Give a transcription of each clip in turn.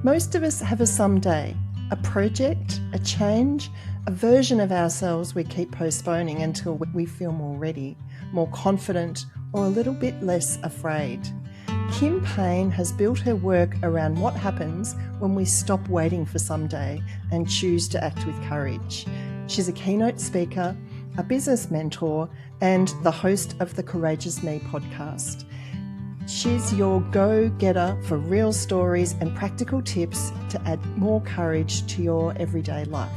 Most of us have a someday, a project, a change, a version of ourselves we keep postponing until we feel more ready, more confident, or a little bit less afraid. Kim Payne has built her work around what happens when we stop waiting for someday and choose to act with courage. She's a keynote speaker, a business mentor, and the host of the Courageous Me podcast. She's your go-getter for real stories and practical tips to add more courage to your everyday life.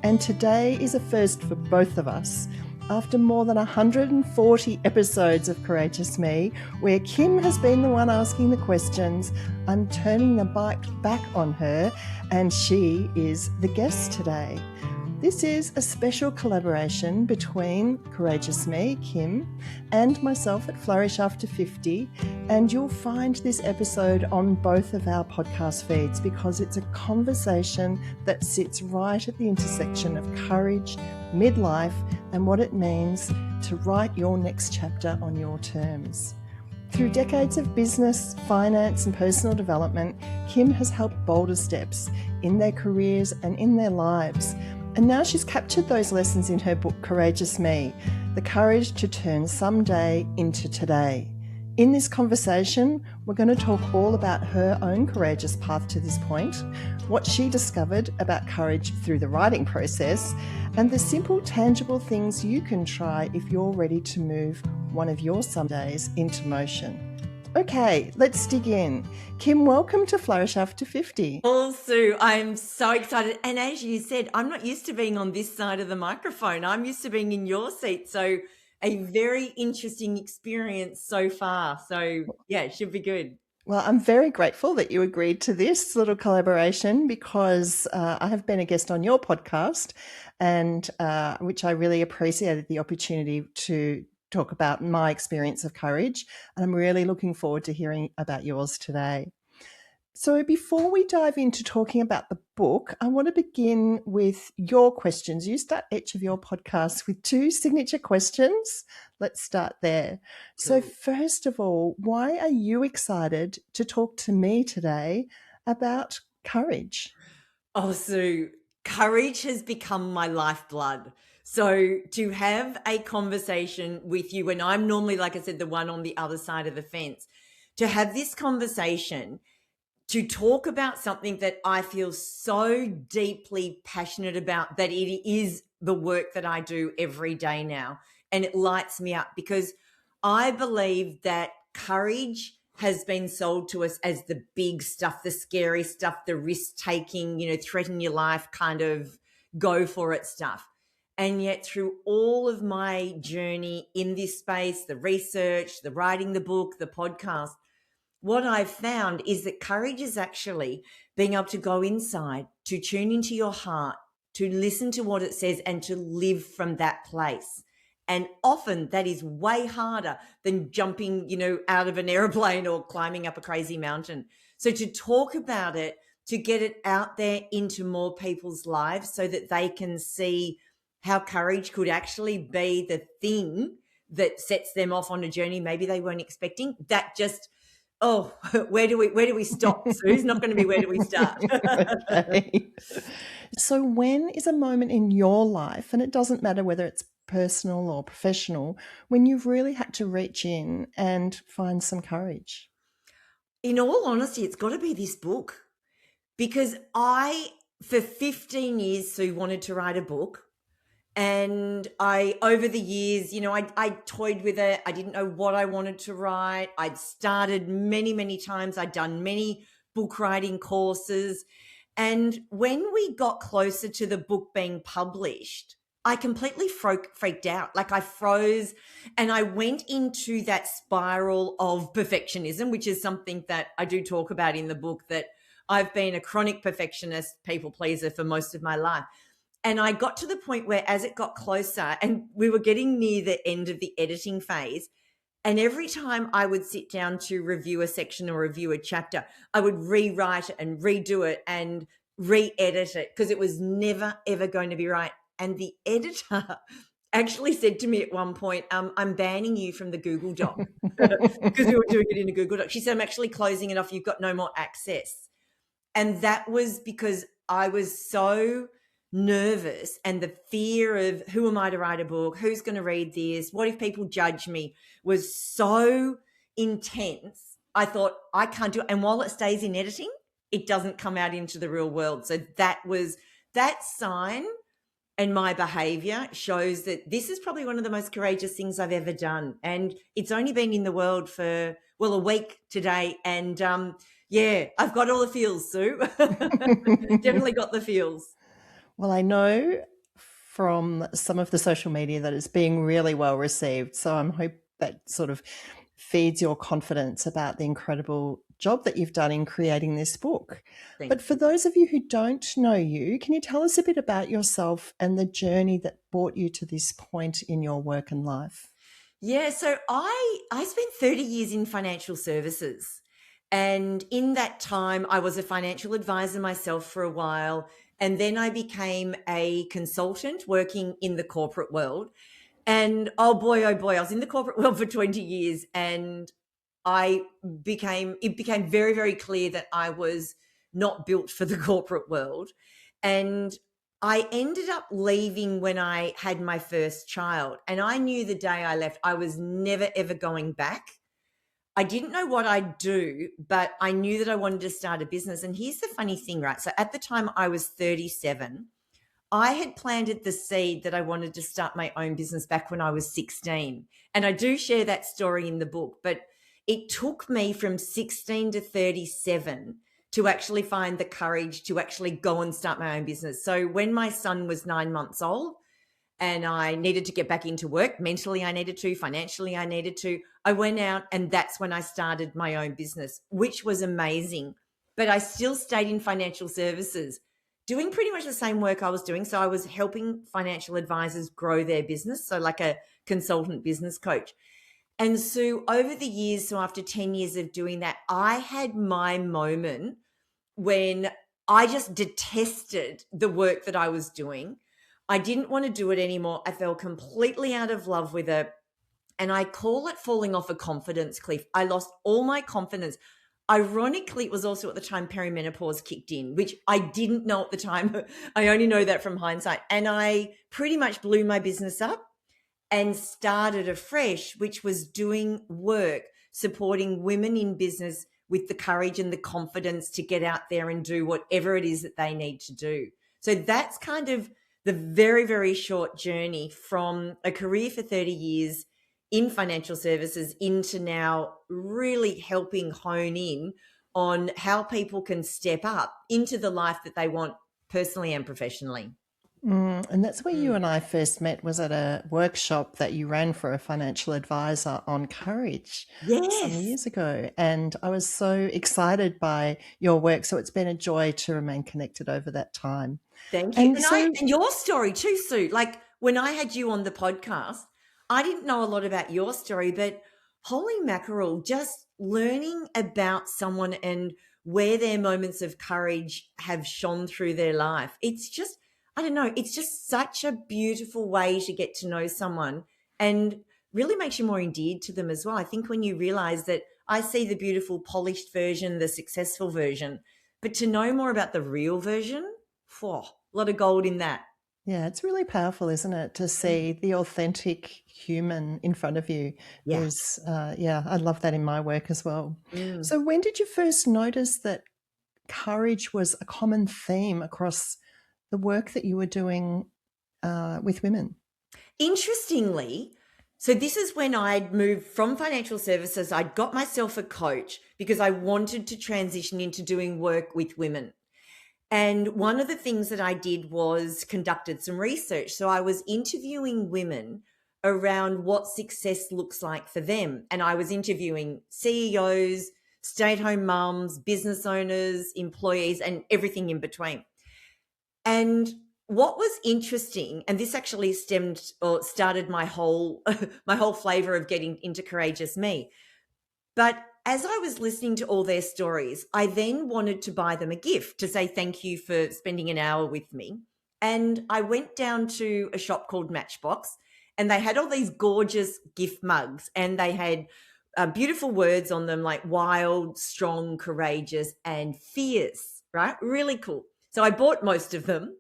And today is a first for both of us. After more than 140 episodes of Courageous Me, where Kim has been the one asking the questions, I'm turning the mic back on her, and she is the guest today. This is a special collaboration between Courageous Me, Kim, and myself at Flourish After 50, and you'll find this episode on both of our podcast feeds because it's a conversation that sits right at the intersection of courage, midlife, and what it means to write your next chapter on your terms. Through decades of business, finance, and personal development, Kim has helped bolder steps in their careers and in their lives. And now she's captured those lessons in her book, Courageous Me, the courage to turn someday into today. In this conversation, we're going to talk all about her own courageous path to this point, what she discovered about courage through the writing process, and the simple, tangible things you can try if you're ready to move one of your somedays into motion. Okay, let's dig in. Kim, welcome to Flourish After 50. Well, Sue, I'm so excited. And as you said, I'm not used to being on this side of the microphone. I'm used to being in your seat. So a very interesting experience so far. So yeah, it should be good. Well, I'm very grateful that you agreed to this little collaboration because I have been a guest on your podcast, and which I really appreciated the opportunity to talk about my experience of courage. And I'm really looking forward to hearing about yours today. So before we dive into talking about the book, I want to begin with your questions. You start each of your podcasts with 2 signature questions. Let's start there. So first of all, why are you excited to talk to me today about courage? Oh, Sue, courage has become my lifeblood. So to have a conversation with you, and I'm normally, like I said, the one on the other side of the fence, to have this conversation, to talk about something that I feel so deeply passionate about, that it is the work that I do every day now. And it lights me up because I believe that courage has been sold to us as the big stuff, the scary stuff, the risk taking, threaten your life kind of go for it stuff. And yet through all of my journey in this space, the research, the writing the book, the podcast, what I've found is that courage is actually being able to go inside, to tune into your heart, to listen to what it says and to live from that place. And often that is way harder than jumping, out of an airplane or climbing up a crazy mountain. So to talk about it, to get it out there into more people's lives so that they can see how courage could actually be the thing that sets them off on a journey maybe they weren't expecting. That just, where do we stop? So who's not going to be where do we start? Okay. So when is a moment in your life, and it doesn't matter whether it's personal or professional, when you've really had to reach in and find some courage? In all honesty, it's got to be this book, because for 15 years, Sue, wanted to write a book. And over the years, I toyed with it. I didn't know what I wanted to write. I'd started many, many times. I'd done many book writing courses. And when we got closer to the book being published, I completely freaked out. Like I froze, and I went into that spiral of perfectionism, which is something that I do talk about in the book, that I've been a chronic perfectionist, people pleaser for most of my life. And I got to the point where as it got closer and we were getting near the end of the editing phase, and every time I would sit down to review a section or review a chapter, I would rewrite it and redo it and re-edit it because it was never, ever going to be right. And the editor actually said to me at one point, I'm banning you from the Google Doc because we were doing it in a Google Doc. She said, I'm actually closing it off. You've got no more access. And that was because I was so nervous, and the fear of who am I to write a book? Who's going to read this? What if people judge me was so intense. I thought, I can't do it. And while it stays in editing, it doesn't come out into the real world. So that sign, and my behavior shows that this is probably one of the most courageous things I've ever done. And it's only been in the world for, well, a week today. And yeah, I've got all the feels, Sue. Definitely got the feels. Well, I know from some of the social media that it's being really well received. So I'm hope that sort of feeds your confidence about the incredible job that you've done in creating this book. But for those of you who don't know you, can you tell us a bit about yourself and the journey that brought you to this point in your work and life? Yeah, so I spent 30 years in financial services. And in that time, I was a financial advisor myself for a while. And then I became a consultant working in the corporate world. And oh boy, I was in the corporate world for 20 years. And it became very, very clear that I was not built for the corporate world. And I ended up leaving when I had my first child. And I knew the day I left, I was never, ever going back. I didn't know what I'd do, but I knew that I wanted to start a business. And here's the funny thing, right? So at the time I was 37, I had planted the seed that I wanted to start my own business back when I was 16. And I do share that story in the book, but it took me from 16 to 37 to actually find the courage to actually go and start my own business. So when my son was 9 months old and I needed to get back into work, mentally I needed to, financially I needed to, I went out, and that's when I started my own business, which was amazing. But I still stayed in financial services, doing pretty much the same work I was doing. So I was helping financial advisors grow their business, so like a consultant business coach. And so over the years, so after 10 years of doing that, I had my moment when I just detested the work that I was doing. I didn't want to do it anymore. I fell completely out of love with it. And I call it falling off a confidence cliff. I lost all my confidence. Ironically, it was also at the time perimenopause kicked in, which I didn't know at the time. I only know that from hindsight. And I pretty much blew my business up and started afresh, which was doing work, supporting women in business with the courage and the confidence to get out there and do whatever it is that they need to do. So that's kind of the very, very short journey from a career for 30 years in financial services into now really helping hone in on how people can step up into the life that they want personally and professionally. And that's where you and I first met, was at a workshop that you ran for a financial advisor on courage some Yes. years ago. And I was so excited by your work. So it's been a joy to remain connected over that time. Thank you. And so, And your story too, Sue. Like when I had you on the podcast, I didn't know a lot about your story, but holy mackerel, just learning about someone and where their moments of courage have shone through their life. It's just, I don't know, it's just such a beautiful way to get to know someone, and really makes you more endeared to them as well. I think when you realize that I see the beautiful polished version, the successful version, but to know more about the real version, a lot of gold in that. yeah, it's really powerful, isn't it, to see the authentic human in front of you. Yeah. Yeah, I love that in my work as well. Mm. So when did you first notice that courage was a common theme across the work that you were doing with women? Interestingly, so this is when I'd moved from financial services. I'd got myself a coach because I wanted to transition into doing work with women. And one of the things that I did was conducted some research. So I was interviewing women around what success looks like for them. And I was interviewing CEOs, stay-at-home mums, business owners, employees, and everything in between. And what was interesting, and this actually stemmed or started my whole my whole flavor of getting into Courageous Me. But as I was listening to all their stories, I then wanted to buy them a gift to say thank you for spending an hour with me. And I went down to a shop called Matchbox, and they had all these gorgeous gift mugs, and they had beautiful words on them like wild, strong, courageous, and fierce. right? Really cool. So I bought most of them.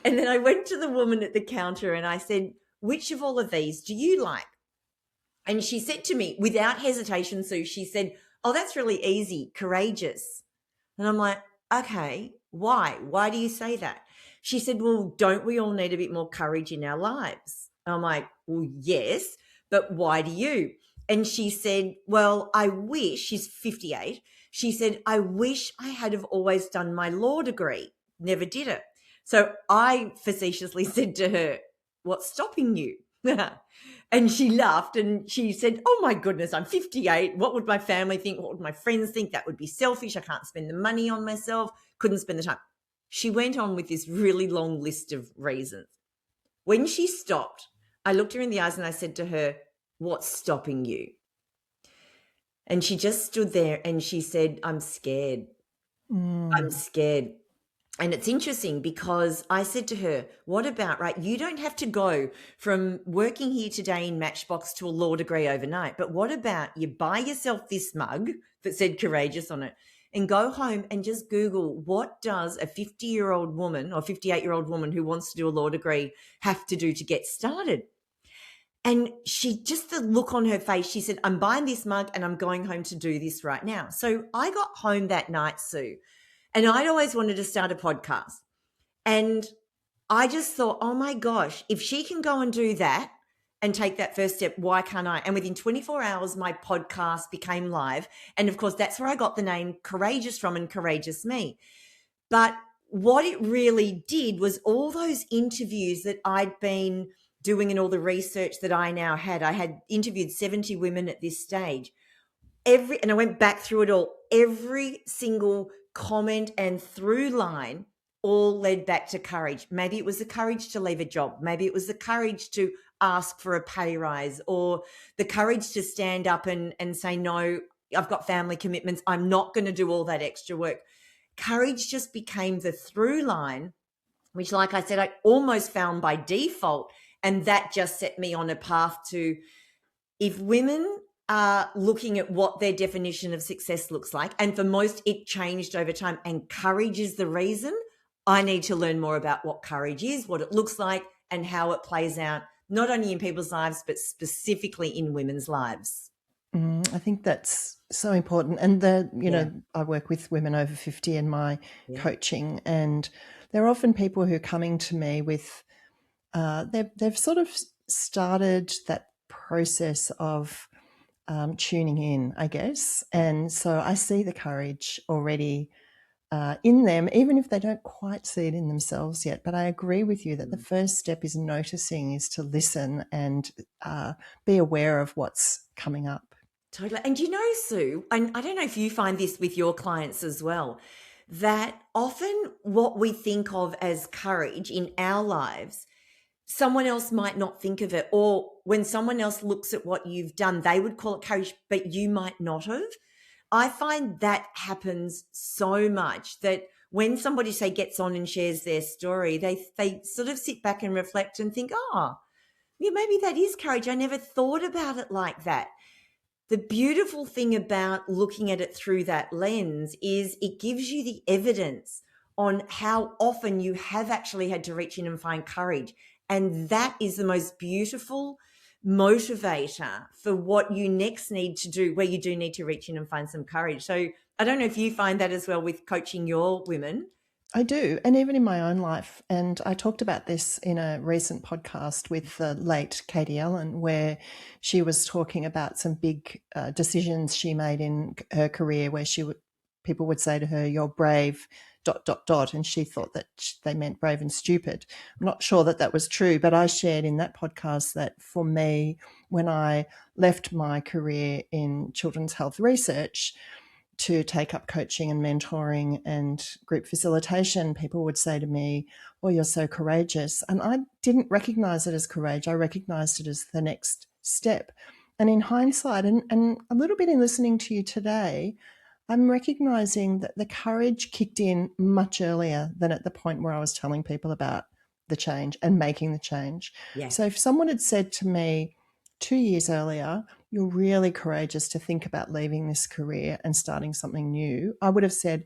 And then I went to the woman at the counter and I said, which of all of these do you like? And she said to me without hesitation, Sue, she said, oh, that's really easy, courageous. And I'm like, okay, why? Why do you say that? She said, well, don't we all need a bit more courage in our lives? And I'm like, well, yes, but why do you? And she said, well, I wish, she's 58. She said, I wish I had have always done my law degree. Never did it. So I facetiously said to her, what's stopping you? And she laughed and she said, oh my goodness, I'm 58. What would my family think? What would my friends think? That would be selfish. I can't spend the money on myself. Couldn't spend the time. She went on with this really long list of reasons. When she stopped, I looked her in the eyes and I said to her, what's stopping you? And she just stood there and she said, I'm scared. I'm scared. And it's interesting because I said to her, what about, right, you don't have to go from working here today in Matchbox to a law degree overnight, but what about you buy yourself this mug that said courageous on it and go home and just Google what does a 50-year-old woman or 58-year-old woman who wants to do a law degree have to do to get started? And she, just the look on her face, she said, I'm buying this mug and I'm going home to do this right now. So I got home that night, Sue, and I'd always wanted to start a podcast. And I just thought, oh my gosh, if she can go and do that and take that first step, why can't I? And within 24 hours, my podcast became live. And of course, that's where I got the name Courageous from and Courageous Me. But what it really did was all those interviews that I'd been doing and all the research that I now had. I had interviewed 70 women at this stage. And I went back through it all. Every single comment and through line all led back to courage. Maybe it was the courage to leave a job. Maybe it was the courage to ask for a pay rise, or the courage to stand up and say, no, I've got family commitments. I'm not going to do all that extra work. Courage just became the through line, which, like I said, I almost found by default. And that just set me on a path to, if women are looking at what their definition of success looks like, and for most it changed over time, and courage is the reason, I need to learn more about what courage is, what it looks like, and how it plays out, not only in people's lives, but specifically in women's lives. I think that's so important. And I work with women over 50 in my coaching, and there are often people who are coming to me with, they've sort of started that process of tuning in, I guess. And so I see the courage already in them, even if they don't quite see it in themselves yet. But I agree with you that the first step is noticing, is to listen and be aware of what's coming up. Totally. And you know, Sue, and I don't know if you find this with your clients as well, that often what we think of as courage in our lives, someone else might not think of it. Or when someone else looks at what you've done, they would call it courage, but you might not have. I find that happens so much, that when somebody, say, gets on and shares their story, they sort of sit back and reflect and think, oh, yeah, maybe that is courage. I never thought about it like that. The beautiful thing about looking at it through that lens is it gives you the evidence on how often you have actually had to reach in and find courage. And that is the most beautiful motivator for what you next need to do, where you do need to reach in and find some courage. So I don't know if you find that as well with coaching your women. I do, and even in my own life. And I talked about this in a recent podcast with the late Katie Allen, where she was talking about some big decisions she made in her career, where people would say to her, "You're brave, ... and she thought that they meant brave and stupid. I'm not sure that was true, but I shared in that podcast that for me, when I left my career in children's health research to take up coaching and mentoring and group facilitation, people would say to me, "Oh, you're so courageous." And I didn't recognize it as courage. I recognized it as the next step. And in hindsight, and a little bit in listening to you today, I'm recognizing that the courage kicked in much earlier than at the point where I was telling people about the change and making the change. Yeah. So if someone had said to me 2 years earlier, "You're really courageous to think about leaving this career and starting something new," I would have said,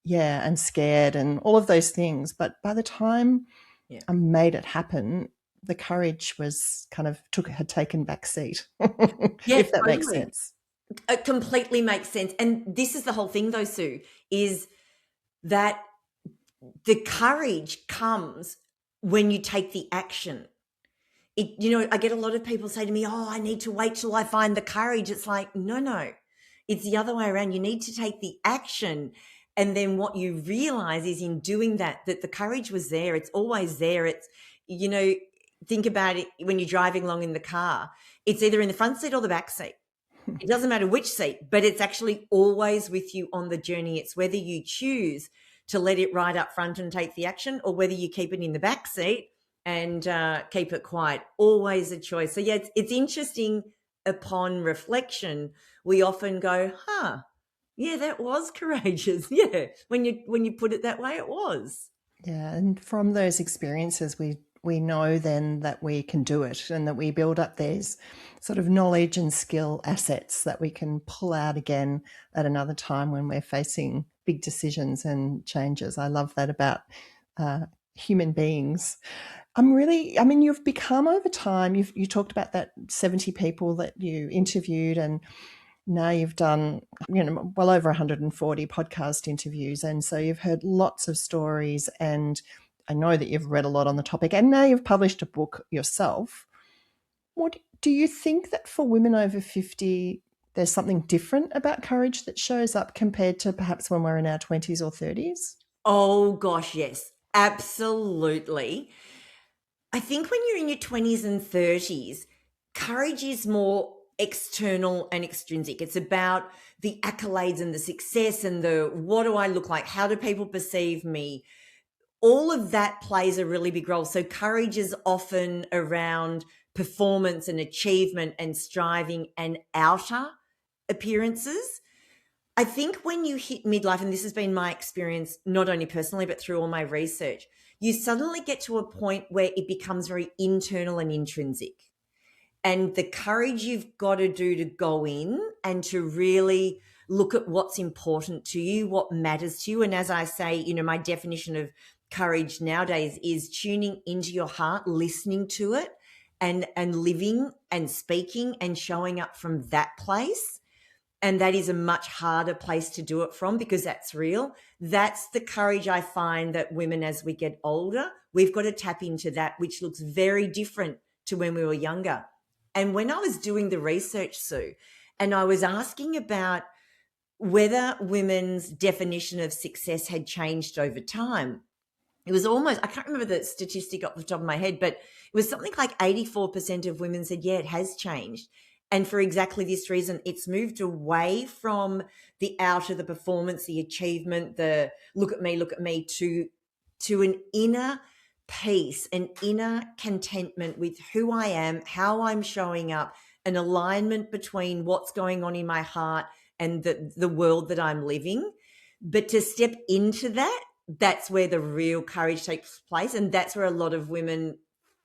yeah, and scared and all of those things. But by the time Yeah. I made it happen, the courage was had taken back seat, Yeah, if that makes totally. sense. It completely makes sense. And this is the whole thing though, Sue, is that the courage comes when you take the action. I get a lot of people say to me, "Oh, I need to wait till I find the courage." It's like, no. It's the other way around. You need to take the action. And then what you realize is in doing that the courage was there. It's always there. You know, think about it when you're driving along in the car. It's either in the front seat or the back seat. It doesn't matter which seat, but it's actually always with you on the journey. It's whether you choose to let it right up front and take the action, or whether you keep it in the back seat and keep it quiet. Always a choice. So yeah, it's interesting. Upon reflection, we often go, "Huh, yeah, that was courageous." Yeah, when you put it that way, it was. Yeah, and from those experiences, we know then that we can do it, and that we build up these sort of knowledge and skill assets that we can pull out again at another time when we're facing big decisions and changes. I love that about human beings. You've become over time, you talked about that 70 people that you interviewed, and now you've done, well over 140 podcast interviews. And so you've heard lots of stories, and I know that you've read a lot on the topic, and now you've published a book yourself. What do you think that for women over 50, there's something different about courage that shows up compared to perhaps when we're in our 20s or 30s? Oh gosh, yes, absolutely. I think when you're in your 20s and 30s, courage is more external and extrinsic. It's about the accolades and the success and the what do I look like? How do people perceive me? All of that plays a really big role. So courage is often around performance and achievement and striving and outer appearances. I think when you hit midlife, and this has been my experience, not only personally, but through all my research, you suddenly get to a point where it becomes very internal and intrinsic. And the courage you've got to do to go in and to really look at what's important to you, what matters to you. And as I say, my definition of courage nowadays is tuning into your heart, listening to it, and living and speaking and showing up from that place. And that is a much harder place to do it from, because that's real. That's the courage I find that women, as we get older, we've got to tap into that, which looks very different to when we were younger. And when I was doing the research, Sue, and I was asking about whether women's definition of success had changed over time, it was almost, I can't remember the statistic off the top of my head, but it was something like 84% of women said, yeah, it has changed. And for exactly this reason, it's moved away from the outer, the performance, the achievement, the look at me, to an inner peace, an inner contentment with who I am, how I'm showing up, an alignment between what's going on in my heart and the world that I'm living. But to step into that, that's where the real courage takes place. And that's where a lot of women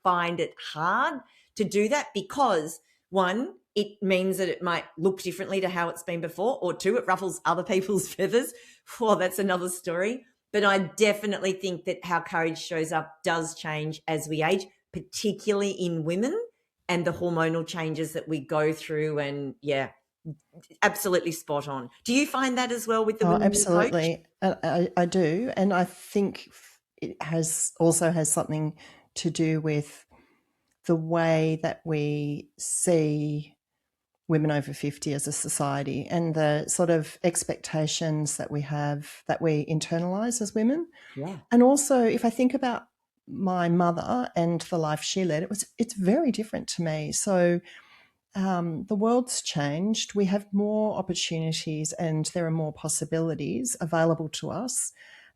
find it hard to do that, because one, it means that it might look differently to how it's been before, or two, it ruffles other people's feathers. Well, that's another story. But I definitely think that how courage shows up does change as we age, particularly in women and the hormonal changes that we go through. And yeah, absolutely spot on. Do you find that as well with the Oh, women you coach? absolutely. I do. And I think it has something to do with the way that we see women over 50 as a society, and the sort of expectations that we have, that we internalize as women. Yeah. And also, if I think about my mother and the life she led, it's very different to me. So the world's changed. We have more opportunities, and there are more possibilities available to us.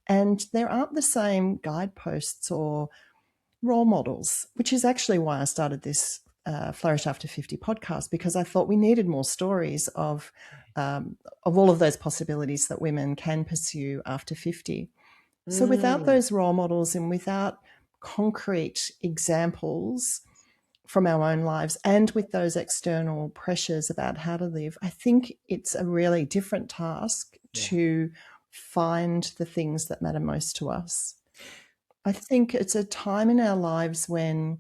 And there aren't the same guideposts or role models, which is actually why I started this Flourish After 50 podcast, because I thought we needed more stories of all of those possibilities that women can pursue after 50. So without Mm, those role models, and without concrete examples from our own lives, and with those external pressures about how to live, I think it's a really different task yeah. to find the things that matter most to us. I think it's a time in our lives when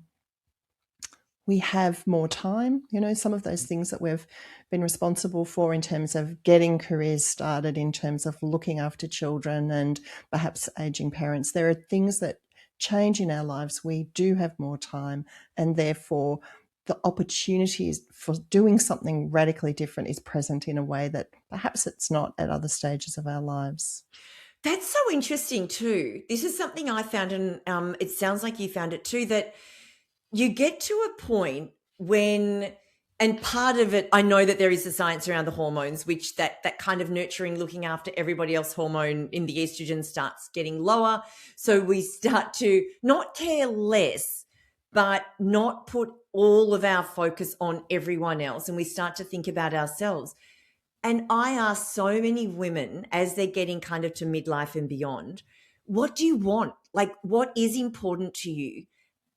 we have more time. Some of those things that we've been responsible for in terms of getting careers started, in terms of looking after children and perhaps aging parents, there are things that change in our lives. We do have more time, and therefore the opportunities for doing something radically different is present in a way that perhaps it's not at other stages of our lives. That's so interesting too. This is something I found, and it sounds like you found it too, that you get to a point when, and part of it, I know that there is the science around the hormones, which that kind of nurturing, looking after everybody else hormone in the estrogen starts getting lower. So we start to not care less, but not put all of our focus on everyone else. And we start to think about ourselves. And I ask so many women as they're getting kind of to midlife and beyond, what do you want? Like, what is important to you?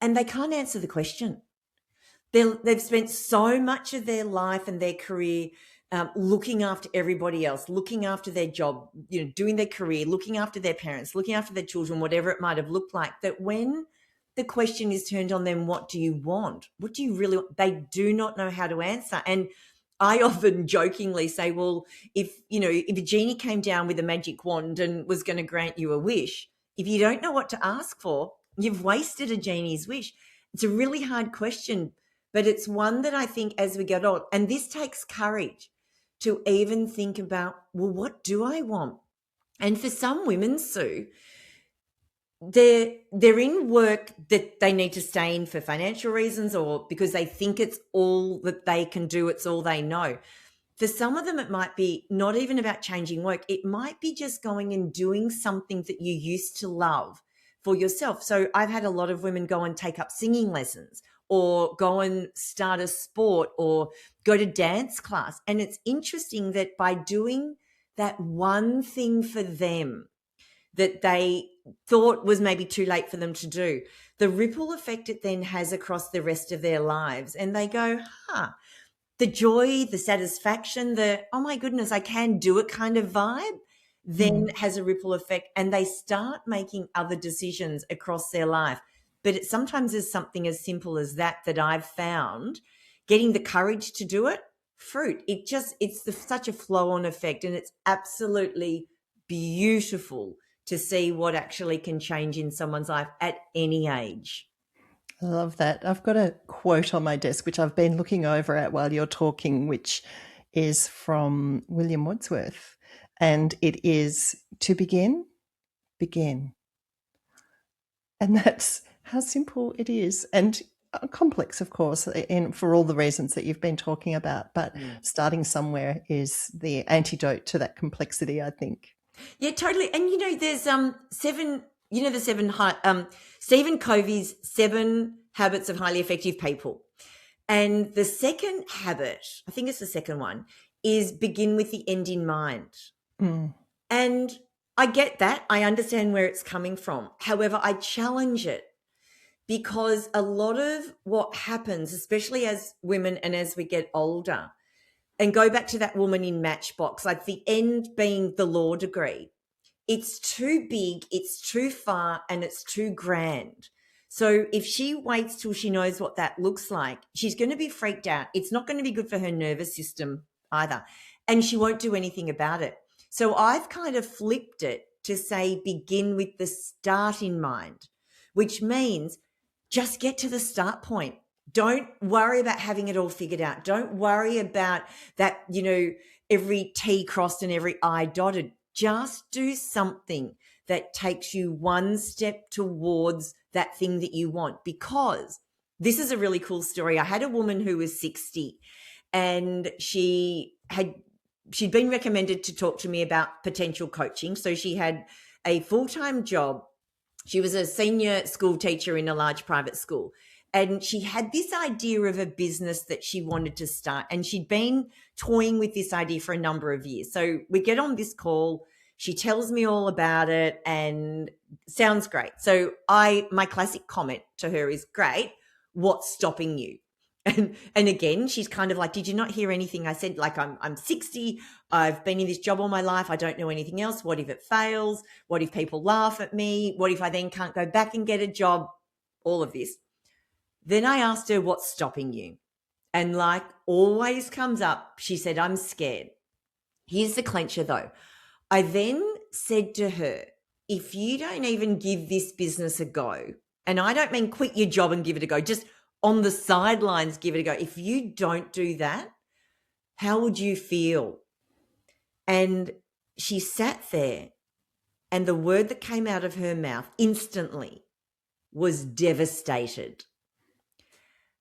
And they can't answer the question. They've spent so much of their life and their career looking after everybody else, looking after their job, doing their career, looking after their parents, looking after their children, whatever it might have looked like, that when the question is turned on them, what do you want? What do you really want? They do not know how to answer. And I often jokingly say, well, if a genie came down with a magic wand and was going to grant you a wish, if you don't know what to ask for, you've wasted a genie's wish. It's a really hard question, but it's one that I think as we get on, and this takes courage to even think about, well, what do I want? And for some women, Sue, they're in work that they need to stay in for financial reasons or because they think it's all that they can do, it's all they know. For some of them, it might be not even about changing work. It might be just going and doing something that you used to love for yourself. So I've had a lot of women go and take up singing lessons or go and start a sport or go to dance class. And it's interesting that by doing that one thing for them that they thought was maybe too late for them to do, the ripple effect it then has across the rest of their lives. And they go, the joy, the satisfaction, the, oh my goodness, I can do it kind of vibe, then has a ripple effect. And they start making other decisions across their life. But it sometimes is something as simple as that I've found, getting the courage to do it, fruit. It's such a flow-on effect, and it's absolutely beautiful to see what actually can change in someone's life at any age. I love that. I've got a quote on my desk, which I've been looking over at while you're talking, which is from William Wordsworth. And it is, to begin, begin. And that's how simple it is. And complex, of course, and for all the reasons that you've been talking about. But starting somewhere is the antidote to that complexity, I think. Yeah, totally. And there's Stephen Covey's 7 Habits of Highly Effective People. And the second habit, I think it's the second one, is begin with the end in mind. And I get that. I understand where it's coming from. However, I challenge it because a lot of what happens, especially as women and as we get older, and go back to that woman in Matchbox, like the end being the law degree. It's too big, it's too far, and it's too grand. So if she waits till she knows what that looks like, she's going to be freaked out. It's not going to be good for her nervous system either. And she won't do anything about it. So I've kind of flipped it to say begin with the start in mind, which means just get to the start point. Don't worry about having it all figured out. Don't worry about that, every T crossed and every I dotted. Just do something that takes you one step towards that thing that you want. Because this is a really cool story. I had a woman who was 60 and she'd been recommended to talk to me about potential coaching. So she had a full-time job. She was a senior school teacher in a large private school. And she had this idea of a business that she wanted to start. And she'd been toying with this idea for a number of years. So we get on this call. She tells me all about it and sounds great. So my classic comment to her is, great, what's stopping you? And again, she's kind of like, did you not hear anything I said? Like, I'm 60. I've been in this job all my life. I don't know anything else. What if it fails? What if people laugh at me? What if I then can't go back and get a job? All of this. Then I asked her, what's stopping you? And like always comes up, she said, I'm scared. Here's the clencher though. I then said to her, if you don't even give this business a go, and I don't mean quit your job and give it a go, just on the sidelines, give it a go. If you don't do that, how would you feel? And she sat there, and the word that came out of her mouth instantly was devastated.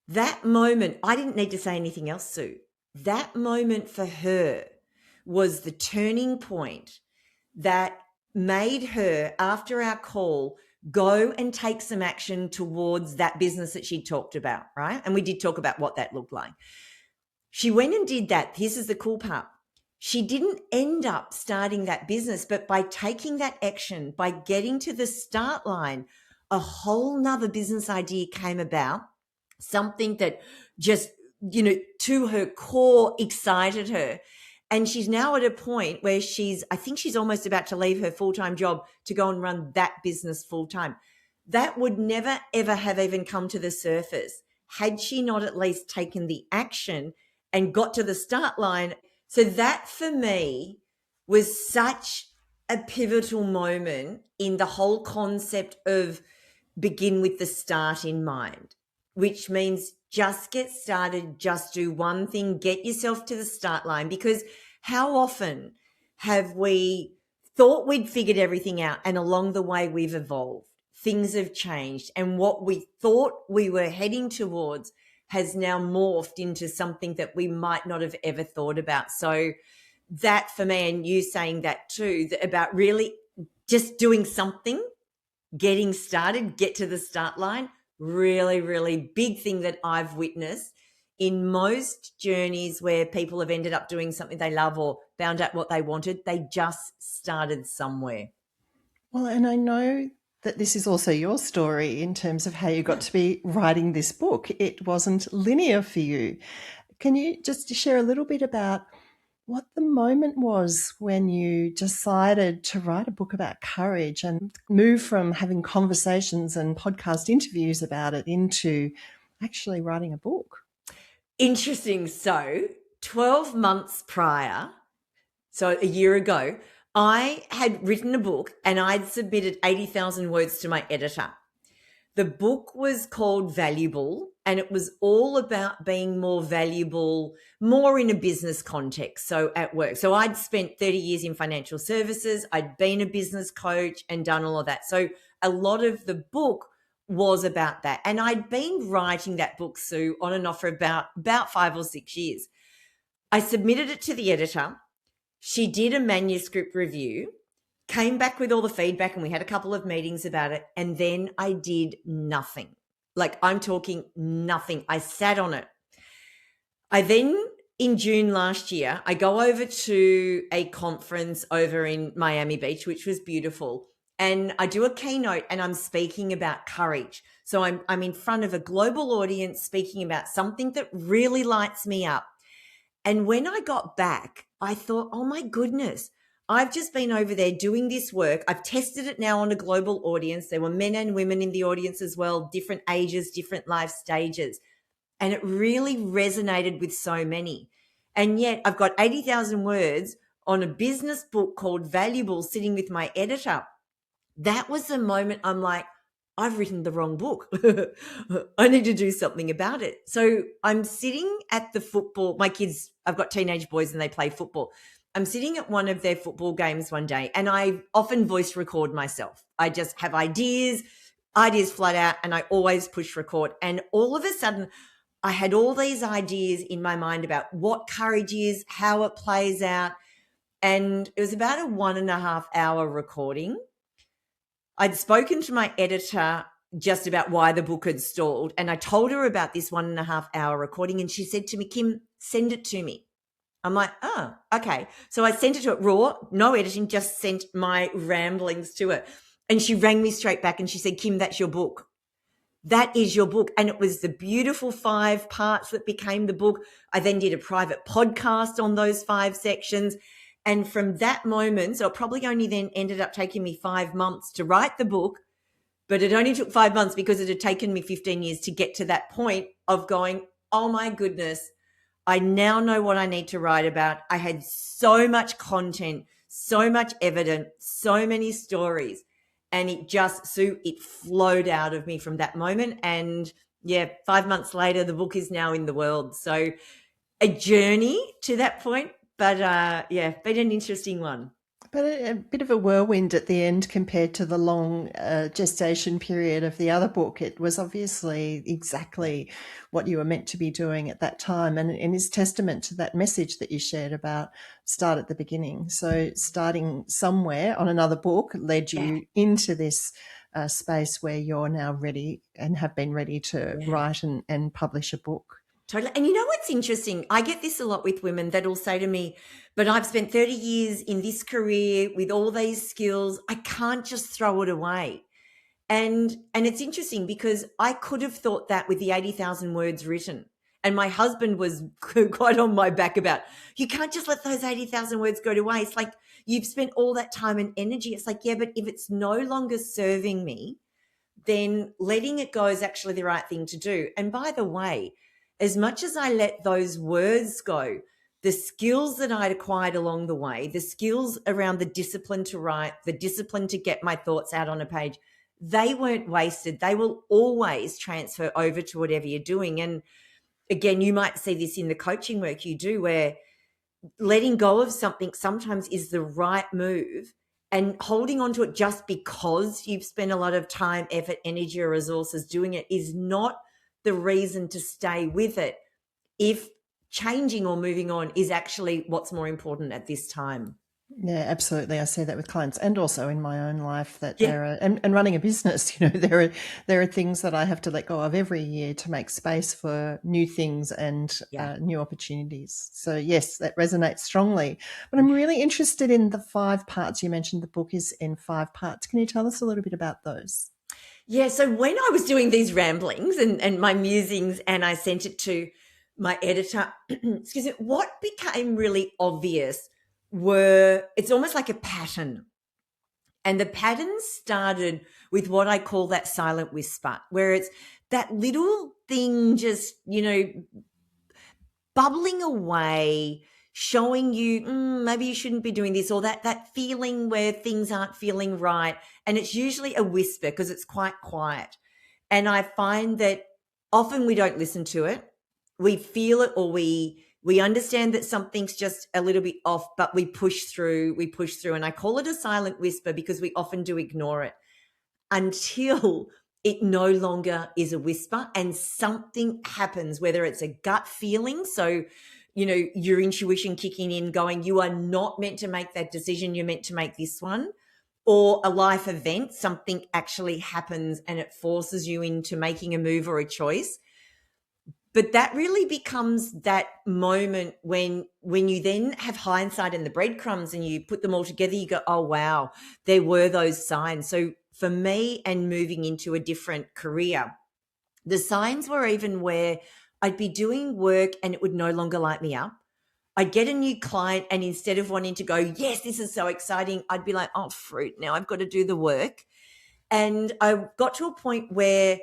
That moment, I didn't need to say anything else, Sue. That moment for her was the turning point that made her, after our call, go and take some action towards that business that she talked about, right? And we did talk about what that looked like. She went and did that. This is the cool part. She didn't end up starting that business, but by taking that action, by getting to the start line, a whole nother business idea came about, something that just, to her core excited her. And she's now at a point where I think she's almost about to leave her full-time job to go and run that business full-time. That would never, ever have even come to the surface had she not at least taken the action and got to the start line. So that for me was such a pivotal moment in the whole concept of begin with the start in mind, which means just get started, just do one thing, get yourself to the start line. Because how often have we thought we'd figured everything out, and along the way we've evolved, things have changed, and what we thought we were heading towards has now morphed into something that we might not have ever thought about. So that for me, and you saying that too, about really just doing something, getting started, get to the start line, really, really big thing that I've witnessed in most journeys where people have ended up doing something they love or found out what they wanted. They just started somewhere. Well, and I know that this is also your story in terms of how you got to be writing this book. It wasn't linear for you. Can you just share a little bit about what the moment was when you decided to write a book about courage and move from having conversations and podcast interviews about it into actually writing a book? Interesting. So 12 months prior, so a year ago, I had written a book and I'd submitted 80,000 words to my editor. The book was called Valuable, and it was all about being more valuable, more in a business context, so at work. So I'd spent 30 years in financial services. I'd been a business coach and done all of that. So a lot of the book was about that. And I'd been writing that book, Sue, on and off for about 5 or 6 years. I submitted it to the editor. She did a manuscript review, came back with all the feedback, and we had a couple of meetings about it. And then I did nothing. Like, I'm talking nothing. I sat on it. I then, in June last year, I go over to a conference over in Miami Beach, which was beautiful. And I do a keynote and I'm speaking about courage. So I'm in front of a global audience speaking about something that really lights me up. And when I got back, I thought, oh my goodness, I've just been over there doing this work. I've tested it now on a global audience. There were men and women in the audience as well, different ages, different life stages. And it really resonated with so many. And yet I've got 80,000 words on a business book called Valuable sitting with my editor. That was the moment I'm like, I've written the wrong book. I need to do something about it. So I'm sitting at the football. My kids, I've got teenage boys and they play football. I'm sitting at one of their football games one day, and I often voice record myself. I just have ideas flat out, and I always push record. And all of a sudden, I had all these ideas in my mind about what courage is, how it plays out. And it was about a 1.5 hour recording. I'd spoken to my editor just about why the book had stalled, and I told her about this 1.5 hour recording, and she said to me, Kim, send it to me. I'm like, oh, okay. So I sent it to it raw, no editing, just sent my ramblings to her. And she rang me straight back and she said, Kim, that's your book. that is your book. And it was the beautiful 5 parts that became the book. I then did a private podcast on those 5 sections. And from that moment, so it probably only then ended up taking me 5 months to write the book, but it only took 5 months because it had taken me 15 years to get to that point of going, oh my goodness, I now know what I need to write about. I had so much content, so much evidence, so many stories. And it flowed out of me from that moment. And yeah, 5 months later, the book is now in the world. So a journey to that point, but been an interesting one. But a bit of a whirlwind at the end compared to the long gestation period of the other book. It was obviously exactly what you were meant to be doing at that time, and is testament to that message that you shared about start at the beginning. So starting somewhere on another book led you into this space where you're now ready and have been ready to write and publish a book. Totally. And you know what's interesting? I get this a lot with women that'll say to me, but I've spent 30 years in this career with all these skills. I can't just throw it away. And it's interesting because I could have thought that with the 80,000 words written. And my husband was quite on my back about, you can't just let those 80,000 words go to waste. Like, you've spent all that time and energy. It's like, yeah, but if it's no longer serving me, then letting it go is actually the right thing to do. And by the way, as much as I let those words go, the skills that I'd acquired along the way, the skills around the discipline to write, the discipline to get my thoughts out on a page, they weren't wasted. They will always transfer over to whatever you're doing. And again, you might see this in the coaching work you do, where letting go of something sometimes is the right move, and holding on to it just because you've spent a lot of time, effort, energy, or resources doing it is not the reason to stay with it if changing or moving on is actually what's more important at this time. Yeah, absolutely. I see that with clients and also in my own life that there are, and running a business, there are things that I have to let go of every year to make space for new things and new opportunities. So yes, that resonates strongly. But I'm really interested in the 5 parts. You mentioned the book is in 5 parts. Can you tell us a little bit about those? Yeah, so when I was doing these ramblings and my musings, and I sent it to my editor, excuse me, what became really obvious it's almost like a pattern. And the pattern started with what I call that silent whisper, where it's that little thing just, bubbling away, showing you maybe you shouldn't be doing this, or that feeling where things aren't feeling right. And it's usually a whisper because it's quite quiet. And I find that often we don't listen to it. We feel it, or we understand that something's just a little bit off, but we push through. And I call it a silent whisper because we often do ignore it until it no longer is a whisper and something happens, whether it's a gut feeling. So, your intuition kicking in going, you are not meant to make that decision. You're meant to make this one. Or a life event, something actually happens and it forces you into making a move or a choice. But that really becomes that moment when you then have hindsight and the breadcrumbs and you put them all together, you go, oh, wow, there were those signs. So for me, and moving into a different career, the signs were even where I'd be doing work and it would no longer light me up. I'd get a new client, and instead of wanting to go, yes, this is so exciting, I'd be like, oh, fruit, now I've got to do the work. And I got to a point where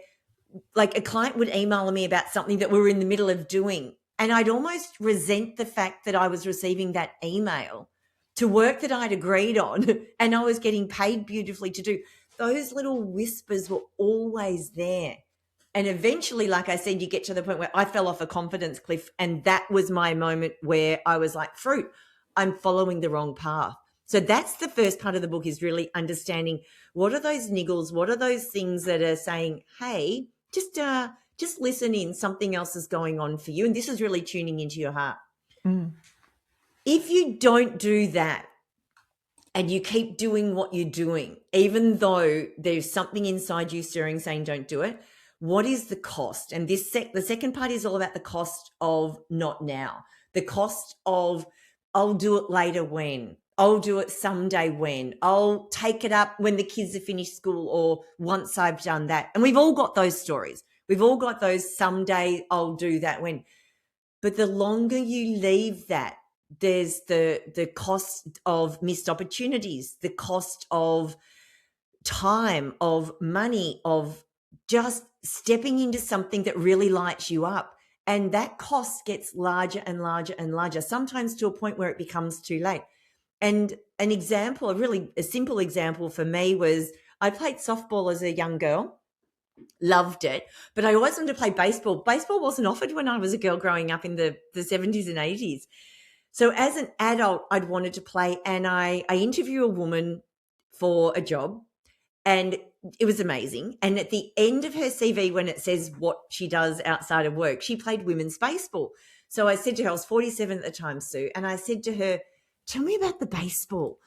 like a client would email me about something that we were in the middle of doing, and I'd almost resent the fact that I was receiving that email to work that I'd agreed on and I was getting paid beautifully to do. Those little whispers were always there. And eventually, like I said, you get to the point where I fell off a confidence cliff, and that was my moment where I was like, fruit, I'm following the wrong path. So that's the first part of the book, is really understanding what are those niggles, what are those things that are saying, hey, just listen in, something else is going on for you. And this is really tuning into your heart. If you don't do that and you keep doing what you're doing, even though there's something inside you stirring saying don't do it, what is the cost? And the second part is all about the cost of not now, the cost of I'll do it later when, I'll do it someday when. I'll take it up when the kids have finished school or once I've done that. And we've all got those stories. We've all got those someday I'll do that when. But the longer you leave that, there's the cost of missed opportunities, the cost of time, of money, of just stepping into something that really lights you up. And that cost gets larger and larger and larger, sometimes to a point where it becomes too late. And an example, a simple example for me was I played softball as a young girl, loved it, but I always wanted to play baseball. Baseball wasn't offered when I was a girl growing up in the 70s and 80s. So as an adult, I'd wanted to play, and I interviewed a woman for a job, and it was amazing. And at the end of her CV, when it says what she does outside of work, she played women's baseball. So I said to her, I was 47 at the time, Sue, and I said to her, tell me about the baseball.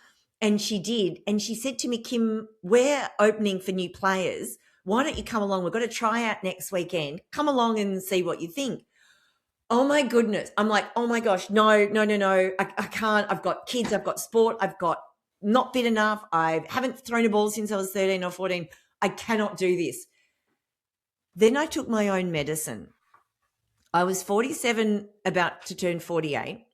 And she did. And she said to me, Kim, we're opening for new players. Why don't you come along? We've got a tryout next weekend. Come along and see what you think. Oh my goodness. I'm like, oh my gosh, no. I can't. I've got kids. I've got sport. I've got not fit enough. I haven't thrown a ball since I was 13 or 14. I cannot do this. Then I took my own medicine. I was 47, about to turn 48.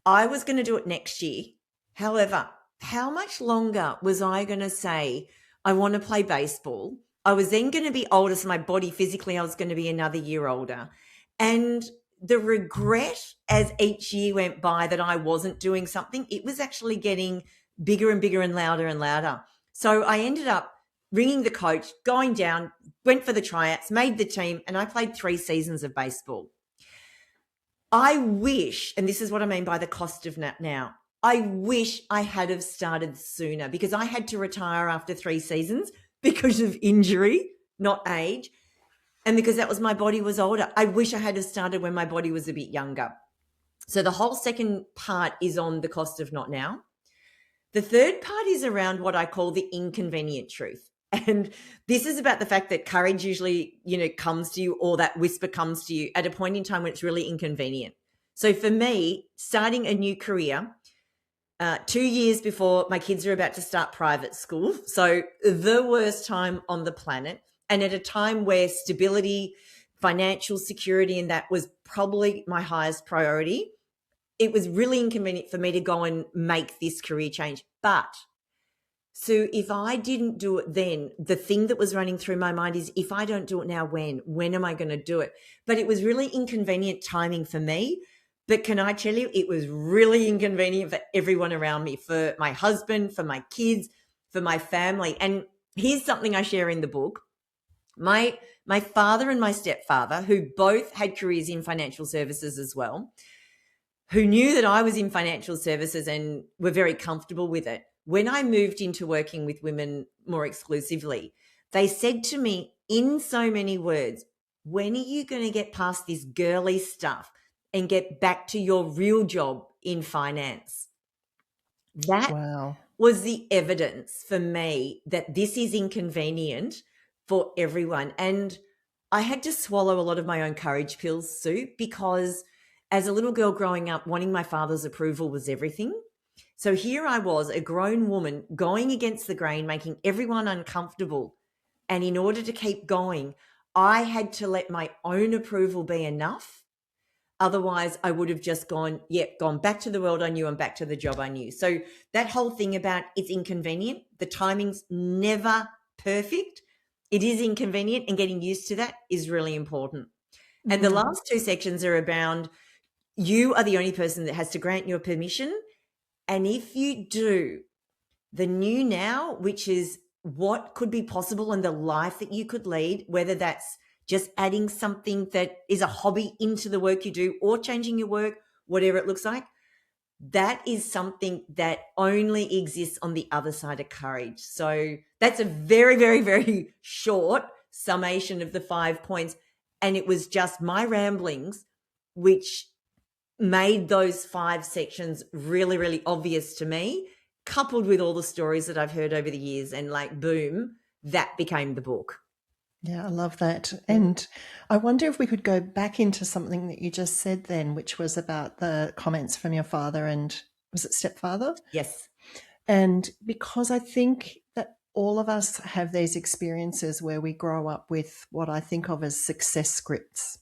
I was going to do it next year. However, how much longer was I going to say, I want to play baseball? I was then going to be older, so my body physically, I was going to be another year older. And the regret as each year went by that I wasn't doing something, it was actually getting bigger and bigger and louder. So I ended up ringing the coach, going down, went for the tryouts, made the team, and I played 3 seasons of baseball. I wish, and this is what I mean by the cost of now, I wish I had have started sooner, because I had to retire after 3 seasons because of injury, not age, and because that was my body was older. I wish I had have started when my body was a bit younger. So the whole second part is on the cost of not now. The third part is around what I call the inconvenient truth. And this is about the fact that courage usually, comes to you, or that whisper comes to you at a point in time when it's really inconvenient. So for me, starting a new career 2 years before my kids are about to start private school, so the worst time on the planet, and at a time where stability, financial security, and that was probably my highest priority, it was really inconvenient for me to go and make this career change. But so if I didn't do it then, the thing that was running through my mind is, if I don't do it now, when am I going to do it? But it was really inconvenient timing for me. But can I tell you, it was really inconvenient for everyone around me, for my husband, for my kids, for my family. And here's something I share in the book. My father and my stepfather, who both had careers in financial services as well, who knew that I was in financial services and were very comfortable with it, when I moved into working with women more exclusively, they said to me in so many words, when are you going to get past this girly stuff and get back to your real job in finance? That was the evidence for me that this is inconvenient for everyone. And I had to swallow a lot of my own courage pills, Sue, because as a little girl growing up, wanting my father's approval was everything. So here I was, a grown woman, going against the grain, making everyone uncomfortable. And in order to keep going, I had to let my own approval be enough. Otherwise, I would have just gone back to the world I knew and back to the job I knew. So that whole thing about it's inconvenient, the timing's never perfect. It is inconvenient, and getting used to that is really important. Mm-hmm. And the last 2 sections are around, you are the only person that has to grant your permission. And if you do, the new now, which is what could be possible and the life that you could lead, whether that's just adding something that is a hobby into the work you do, or changing your work, whatever it looks like, that is something that only exists on the other side of courage. So that's a very, very, very short summation of the 5 points. And it was just my ramblings, which made those 5 sections really, really obvious to me, coupled with all the stories that I've heard over the years, and boom, that became the book. Yeah, I love that. And I wonder if we could go back into something that you just said then, which was about the comments from your father and was it stepfather? Yes. And because I think that all of us have these experiences where we grow up with what I think of as success scripts.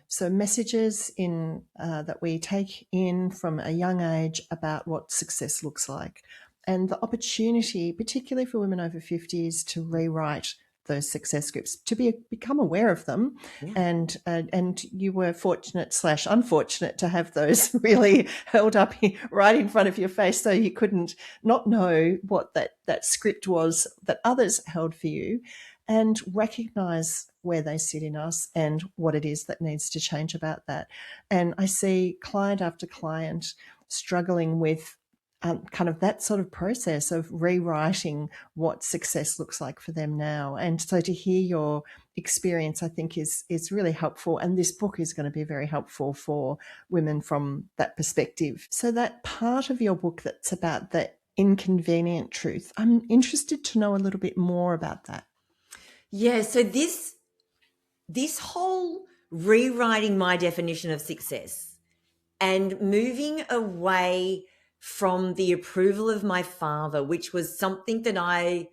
So messages in that we take in from a young age about what success looks like, and the opportunity, particularly for women over 50, is to rewrite those success scripts, to become aware of them. Yeah. And you were fortunate / unfortunate to have those really held up right in front of your face, so you couldn't not know what that script was that others held for you, and recognize where they sit in us and what it is that needs to change about that. And I see client after client struggling with kind of that sort of process of rewriting what success looks like for them now. And so to hear your experience, I think is really helpful. And this book is going to be very helpful for women from that perspective. So that part of your book that's about the inconvenient truth, I'm interested to know a little bit more about that. Yeah, so this whole rewriting my definition of success and moving away from the approval of my father, which was something that I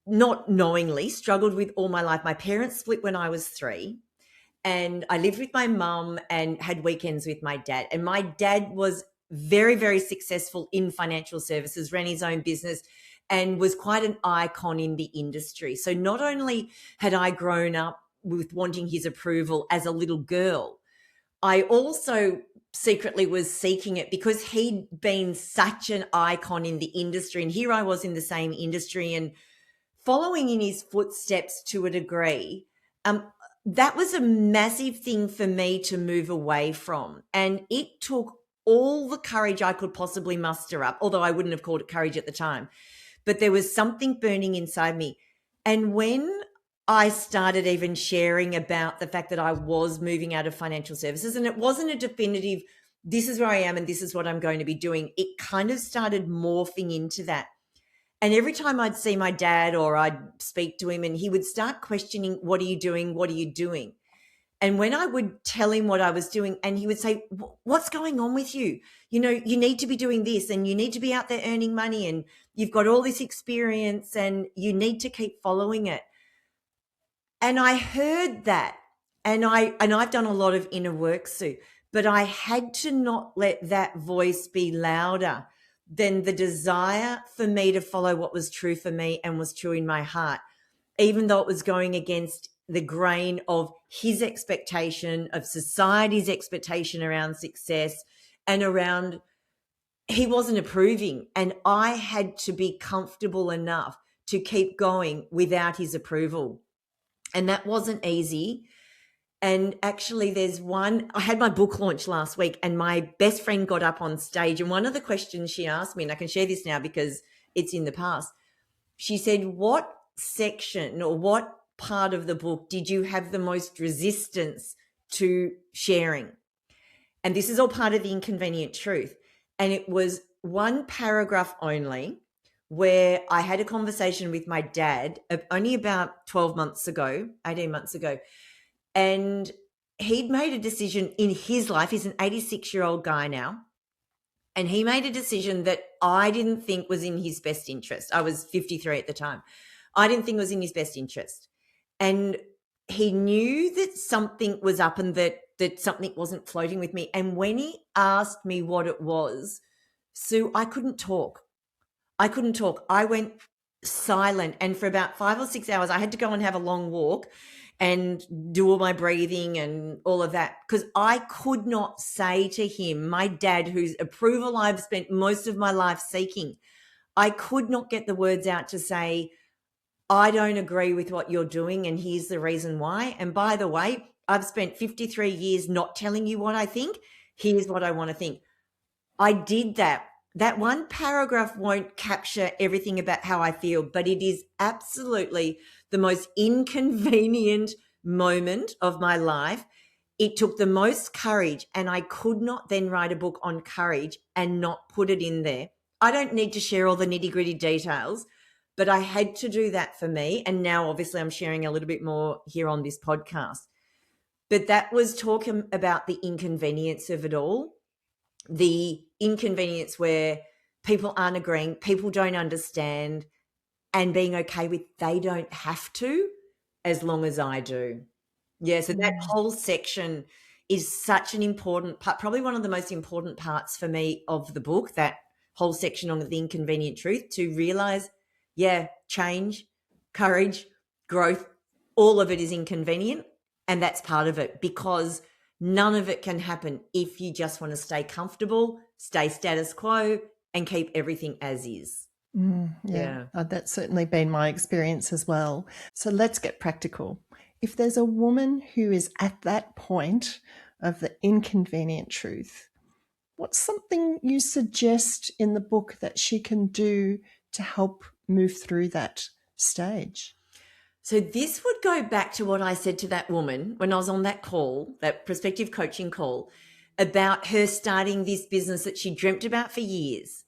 not knowingly struggled with all my life. My parents split when I was 3, and I lived with my mum and had weekends with my dad. And my dad was very, very successful in financial services, ran his own business, and was quite an icon in the industry. So not only had I grown up with wanting his approval as a little girl, I also secretly was seeking it because he'd been such an icon in the industry. And here I was in the same industry and following in his footsteps to a degree. That was a massive thing for me to move away from. And it took all the courage I could possibly muster up, although I wouldn't have called it courage at the time. But there was something burning inside me. And when I started even sharing about the fact that I was moving out of financial services, and it wasn't a definitive, this is where I am and this is what I'm going to be doing, it kind of started morphing into that. And every time I'd see my dad or I'd speak to him and he would start questioning, what are you doing? What are you doing? And when I would tell him what I was doing and he would say, what's going on with you? You know, you need to be doing this and you need to be out there earning money and you've got all this experience and you need to keep following it. And I heard that and I've done a lot of inner work, Sue, but I had to not let that voice be louder than the desire for me to follow what was true for me and was true in my heart, even though it was going against the grain of his expectation, of society's expectation around success and around, he wasn't approving. And I had to be comfortable enough to keep going without his approval. And that wasn't easy. And actually I had my book launch last week and my best friend got up on stage and one of the questions she asked me, and I can share this now because it's in the past, she said, what section or what part of the book did you have the most resistance to sharing? And this is all part of the inconvenient truth. And it was one paragraph only where I had a conversation with my dad only about 18 months ago. And he'd made a decision in his life. He's an 86-year-old guy now. And he made a decision that I didn't think was in his best interest. I was 53 at the time. I didn't think it was in his best interest. And he knew that something was up and that something wasn't floating with me. And when he asked me what it was, Sue, I couldn't talk. I went silent. And for about 5 or 6 hours, I had to go and have a long walk and do all my breathing and all of that because I could not say to him, my dad, whose approval I've spent most of my life seeking, I could not get the words out to say, I don't agree with what you're doing and here's the reason why. And by the way, I've spent 53 years not telling you what I think. Here's what I want to think. I did that. That one paragraph won't capture everything about how I feel, but it is absolutely the most inconvenient moment of my life. It took the most courage, and I could not then write a book on courage and not put it in there. I don't need to share all the nitty-gritty details, but I had to do that for me. And now obviously I'm sharing a little bit more here on this podcast. But that was talking about the inconvenience of it all. The inconvenience where people aren't agreeing, people don't understand, and being okay with they don't have to as long as I do. Yeah, so that whole section is such an important part, probably one of the most important parts for me of the book, that whole section on the inconvenient truth, to realize, yeah, change, courage, growth, all of it is inconvenient, and that's part of it, because none of it can happen if you just want to stay comfortable, stay status quo, and keep everything as is. Yeah. That's certainly been my experience as well. So let's get practical. If there's a woman who is at that point of the inconvenient truth, what's something you suggest in the book that she can do to help move through that stage? So this would go back to what I said to that woman when I was on that call, that prospective coaching call, about her starting this business that she dreamt about for years.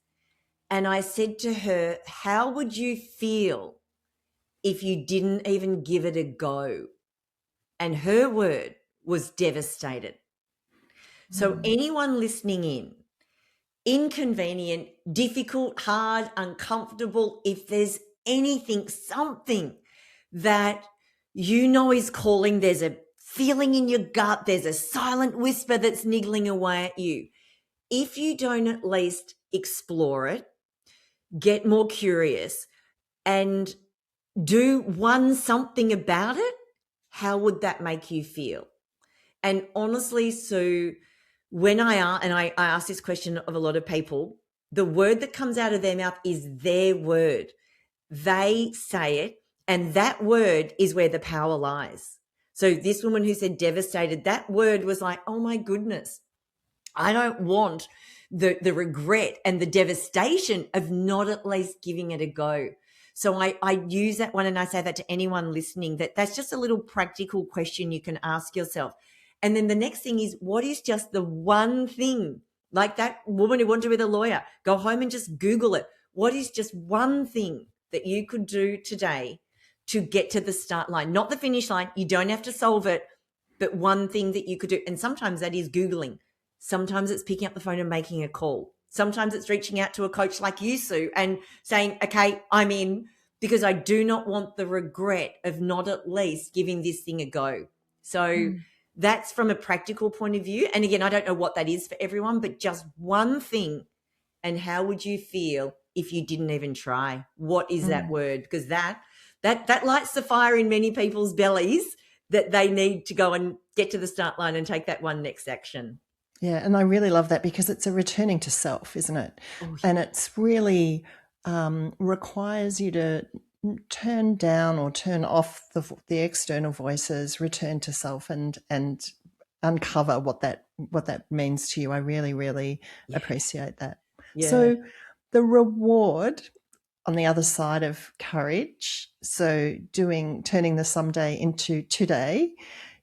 And I said to her, how would you feel if you didn't even give it a go? And her word was devastated. So anyone listening in, inconvenient, difficult, hard, uncomfortable, if there's anything, something that you know is calling, there's a feeling in your gut, there's a silent whisper that's niggling away at you. If you don't at least explore it, get more curious, and do one something about it, how would that make you feel? And honestly, Sue, when I ask this question of a lot of people, the word that comes out of their mouth is their word. They say it, and that word is where the power lies. So this woman who said devastated, that word was like, oh my goodness, I don't want the regret and the devastation of not at least giving it a go. So I use that one, and I say that to anyone listening, that's just a little practical question you can ask yourself. And then the next thing is, what is just the one thing, like that woman who wanted to be a lawyer, go home and just Google it. What is just one thing that you could do today to get to the start line, not the finish line? You don't have to solve it, but one thing that you could do. And sometimes that is Googling. Sometimes it's picking up the phone and making a call. Sometimes it's reaching out to a coach like you, Sue, and saying, okay, I'm in, because I do not want the regret of not at least giving this thing a go. So that's from a practical point of view. And again, I don't know what that is for everyone, but just one thing. And how would you feel if you didn't even try? What is that word? Because that lights the fire in many people's bellies, that they need to go and get to the start line and take that one next action. Yeah, and I really love that, because it's a returning to self, isn't it? Oh, yeah. And it's really requires you to turn down or turn off the external voices, return to self, and uncover what that means to you. I really, really appreciate that. Yeah. So the reward on the other side of courage, so turning the someday into today,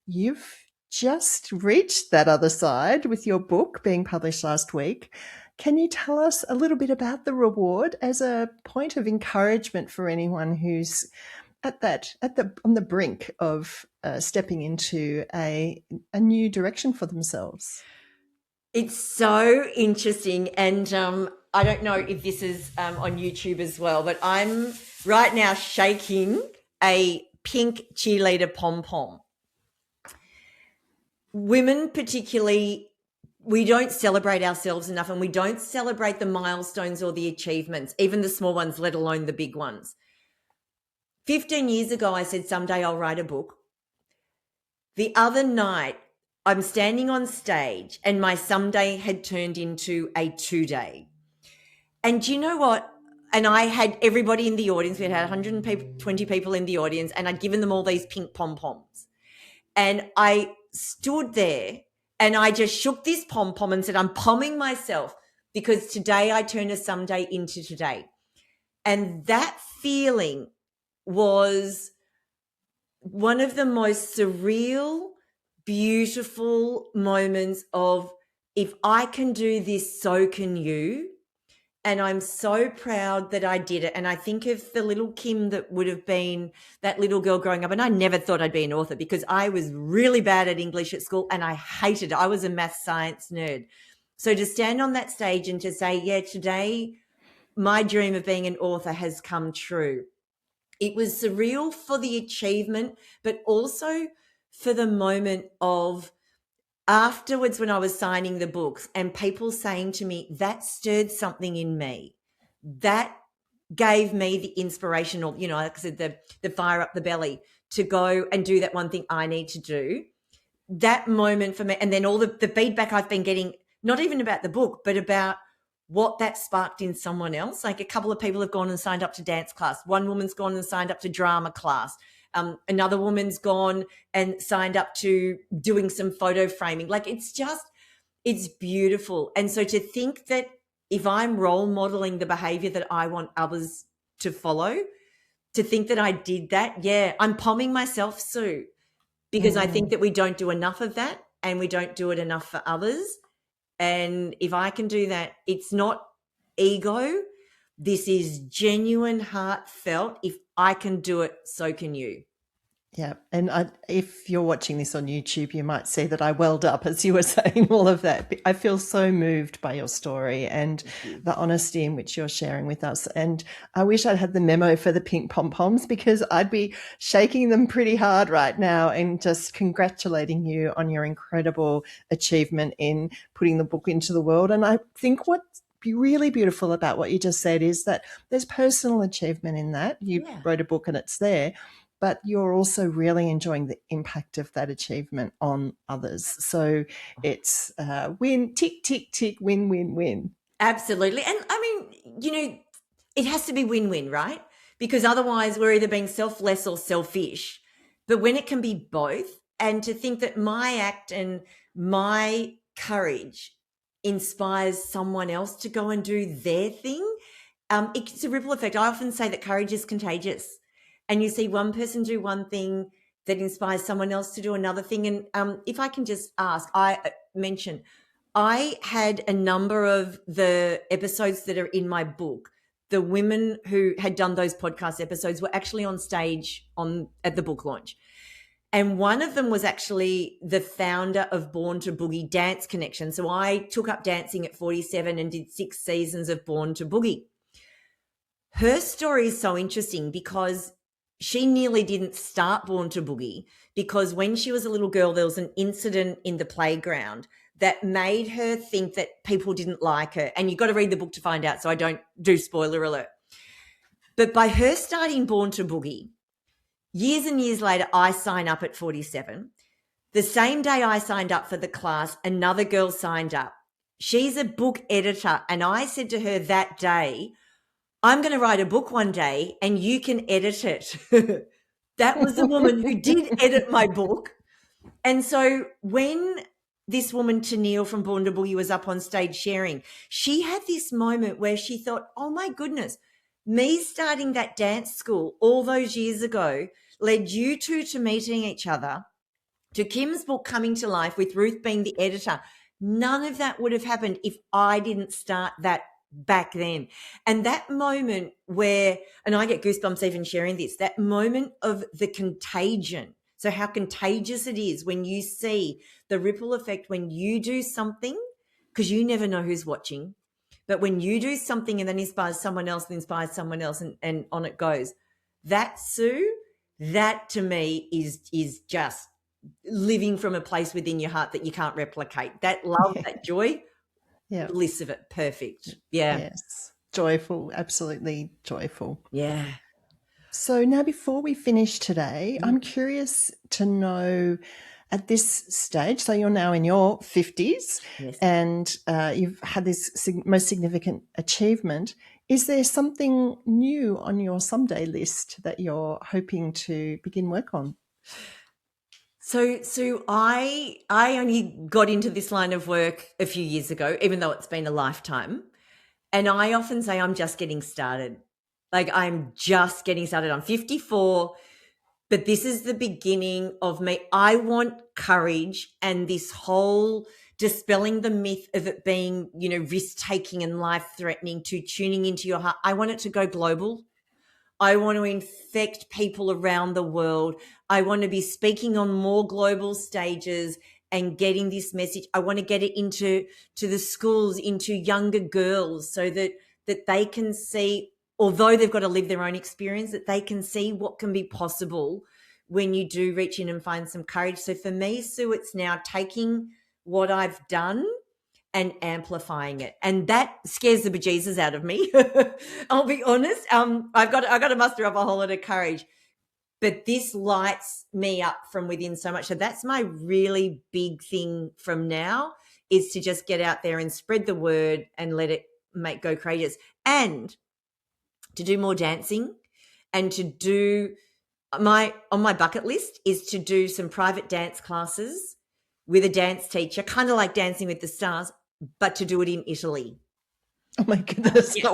you've just reached that other side with your book being published last week. Can you tell us a little bit about the reward as a point of encouragement for anyone who's on the brink of stepping into a new direction for themselves? It's so interesting, and I don't know if this is on YouTube as well, but I'm right now shaking a pink cheerleader pom-pom. Women particularly, we don't celebrate ourselves enough, and we don't celebrate the milestones or the achievements, even the small ones, let alone the big ones. 15 years ago, I said, someday I'll write a book. The other night, I'm standing on stage, and my someday had turned into a 2-day. And do you know what? And I had everybody in the audience. We had 120 people in the audience, and I'd given them all these pink pom-poms. And I stood there and I just shook this pom-pom and said, I'm pomming myself, because today I turn a someday into today. And that feeling was one of the most surreal, beautiful moments of, if I can do this, so can you. And I'm so proud that I did it. And I think of the little Kim that would have been that little girl growing up. And I never thought I'd be an author, because I was really bad at English at school and I hated it. I was a math science nerd. So to stand on that stage and to say, yeah, today my dream of being an author has come true. It was surreal for the achievement, but also for the moment of afterwards when I was signing the books and people saying to me, that stirred something in me. That gave me the inspirational, like I said, the fire up the belly to go and do that one thing I need to do. That moment for me, and then all the feedback I've been getting, not even about the book, but about what that sparked in someone else. Like a couple of people have gone and signed up to dance class. One woman's gone and signed up to drama class. Another woman's gone and signed up to doing some photo framing. Like it's beautiful. And so to think that if I'm role modeling the behavior that I want others to follow, to think that I did that, yeah, I'm palming myself, Sue, because I think that we don't do enough of that and we don't do it enough for others. And if I can do that, it's not ego. This is genuine, heartfelt. If I can do it, so can you. Yeah. And if you're watching this on YouTube, you might see that I welled up as you were saying all of that. I feel so moved by your story and the honesty in which you're sharing with us. And I wish I'd had the memo for the pink pom-poms, because I'd be shaking them pretty hard right now and just congratulating you on your incredible achievement in putting the book into the world. And I think what's really beautiful about what you just said is that there's personal achievement in that. You wrote a book and it's there, but you're also really enjoying the impact of that achievement on others. So it's win, tick, tick, tick, win, win, win. Absolutely. And I mean, it has to be win-win, right? Because otherwise we're either being selfless or selfish. But when it can be both, and to think that my act and my courage inspires someone else to go and do their thing, it's a ripple effect. I often say that courage is contagious. And you see one person do one thing that inspires someone else to do another thing. And if I can just ask, I had a number of the episodes that are in my book. The women who had done those podcast episodes were actually on stage at the book launch. And one of them was actually the founder of Born to Boogie Dance Connection. So I took up dancing at 47 and did 6 seasons of Born to Boogie. Her story is so interesting because she nearly didn't start Born to Boogie, because when she was a little girl, there was an incident in the playground that made her think that people didn't like her. And you've got to read the book to find out, so I don't do spoiler alert. But by her starting Born to Boogie, years and years later, I sign up at 47. The same day I signed up for the class, another girl signed up. She's a book editor. And I said to her that day, I'm going to write a book one day and you can edit it. That was the woman who did edit my book. And so when this woman, Tennille from Born to Boogie, was up on stage sharing, she had this moment where she thought, oh my goodness, me starting that dance school all those years ago led you two to meeting each other, to Kim's book coming to life with Ruth being the editor. None of that would have happened if I didn't start that back then. And that moment where, and I get goosebumps even sharing this, that moment of the contagion. So how contagious it is when you see the ripple effect when you do something, because you never know who's watching, but when you do something and then inspires someone else and on it goes. That, Sue, that to me is just living from a place within your heart that you can't replicate. That love, that joy, bliss of it, perfect. Yeah. Yes. Joyful, absolutely joyful. Yeah. So now before we finish today, I'm curious to know at this stage, so you're now in your 50s and you've had this most significant achievement. Is there something new on your someday list that you're hoping to begin work on? So I only got into this line of work a few years ago, even though it's been a lifetime. And I often say I'm just getting started. Like I'm just getting started. I'm 54, but this is the beginning of me. I want courage and this whole dispelling the myth of it being, risk-taking and life-threatening to tuning into your heart. I want it to go global. I want to infect people around the world. I want to be speaking on more global stages and getting this message. I want to get it into the schools, into younger girls, so that that they can see, although they've got to live their own experience, that they can see what can be possible when you do reach in and find some courage. So for me, Sue, it's now taking what I've done and amplifying it, and that scares the bejesus out of me. I'll be honest. I've got to muster up a whole lot of courage, but this lights me up from within so much. So that's my really big thing from now, is to just get out there and spread the word and let it go courageous, and to do more dancing, and to do on my bucket list is to do some private dance classes with a dance teacher, kind of like Dancing with the Stars, but to do it in Italy. Oh my goodness. Yeah.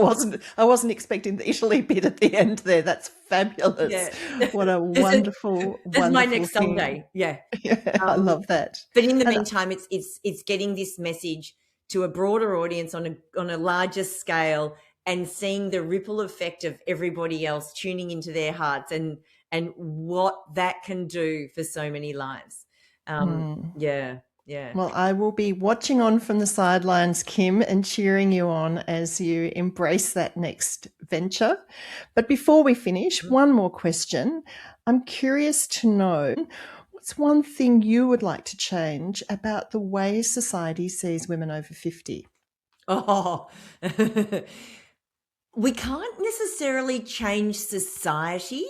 I wasn't expecting the Italy bit at the end there. That's fabulous. Yeah. What a wonderful my next Sunday. Yeah. I love that. But in the meantime, it's getting this message to a broader audience on a larger scale, and seeing the ripple effect of everybody else tuning into their hearts, and what that can do for so many lives. Yeah. Well, I will be watching on from the sidelines, Kim, and cheering you on as you embrace that next venture. But before we finish, one more question. I'm curious to know, what's one thing you would like to change about the way society sees women over 50? Oh, we can't necessarily change society.